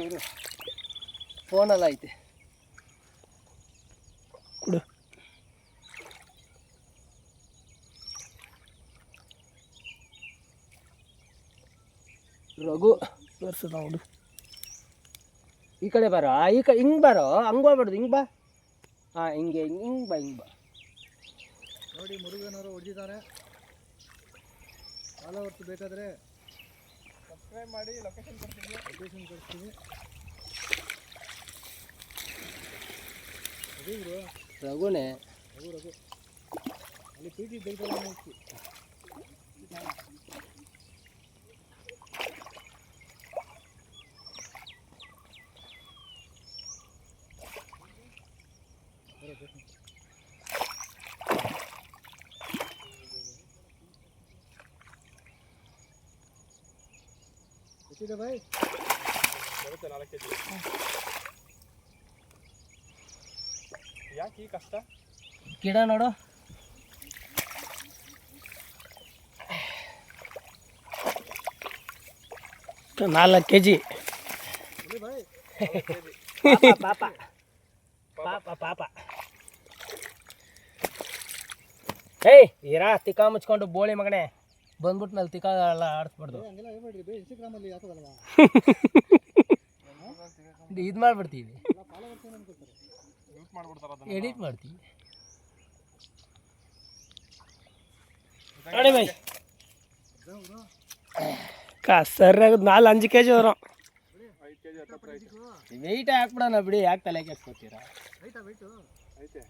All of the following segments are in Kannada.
ಇರು ಫೋನೆಲ್ಲ ಐತೆ ಕೊಡು. ರಘು ತೋರಿಸೋದು ನೋಡು. ಈ ಕಡೆ ಬರೋ ಹಿಂಗೆ ಬರೋ ಹಂಗೆ ಹೋಗ್ಬಾರ್ದು ಹಿಂಗೆ ಬಾ. ಹಾಂ ಹಿಂಗೆ ಹಿಂಗೆ ಬಾ ನೋಡಿ ಮುರುಗನವರು ಹೊಡೆದಿದ್ದಾರೆ. ಫಾಲೋವರ್ಸ್ ಬೇಕಾದರೆ ಸಬ್ಸ್ಕ್ರೈಬ್ ಮಾಡಿ. ಲೊಕೇಶನ್ ಕಳಿಸ್ತೀವಿ. ರಘುನೇ ರಘು ಅಲ್ಲಿ ಪ್ರೀತಿ ಬೆಳ್ಕೊಳ್ಳೋ ಹೋಗ್ತಿ. ಎಷ್ಟಿದೆ ಬಾಯ್? ಬರುತ್ತೆ 4 kg. ಯಾಕೆ ಈ ಕಷ್ಟ? ಗಿಡ ನೋಡು. ಇದು 4 kg. ಪಾಪ ಪಾಪ ಪಾಪ. ಏಯ್ ಇರಾ ತಿಕ್ಕ ಮುಚ್ಕೊಂಡು ಬೋಳಿ ಮಗನೇ ಬಂದ್ಬಿಟ್ಟು ಮೇಲೆ ತಿಕ್ಕ ಎಲ್ಲ ಆಡಿಸ್ಬಾರ್ದು. ಹಂಗೆಲ್ಲ ಹೇಳ್ಬೇಡ್ರಿ ಬೇ. ಇನ್ಸ್ಟಾಗ್ರಾಮಲ್ಲಿ ಹಾಕೋದಲ್ವಾ? ಇದು ಮಾಡ್ಬಿಡ್ತೀವಿ, ಫಾಲೋವರ್ಸ್ ಏನು ಅನ್ಕೊಳ್ತಾರೆ? ಯೂಸ್ ಮಾಡ್ಬಿಡ್ತಾರೆ ಅದನ್ನ. ಎಡಿಟ್ ಮಾಡ್ತೀವಿ. ನೋಡಿ ಬೈ ಸರಿಯಾಗಿ 4-5 kg ವரும். 5 kg ಹತ್ತತ್ರ ಐತೆ. ವೆಯ್ಟೇ ಹಾಕ್ಬಿಡೋಣ ಬಿಡಿ, ಯಾಕೆ ತಲೆ ಕೆಡ್ಸ್ಕೊತೀರಾ? ವೆಯ್ಟು ಐತೆ.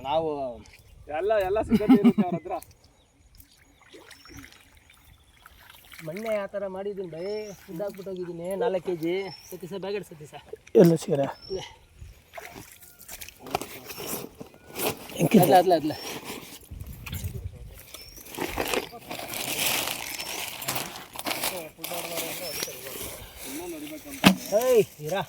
ನಾವು ಎಲ್ಲ ಸಿಗತ್ತೆ ಇರುತ್ತೆ ಅವ್ರ ಹತ್ರ. ಮೊನ್ನೆ ಆ ಥರ ಮಾಡಿದ್ದೀನಿ ಬೈ. ಫುಡ್ ಹಾಕ್ಬಿಟ್ಟೋಗಿದ್ದೀನಿ 4 kg. ಸತೀಸ ಬ್ಯಾಗಡ್ ಸತೀಸ ಎಲ್ಲ ಸಿಗರ ಅದ್ಲ ಏಯ್ ಇರಾ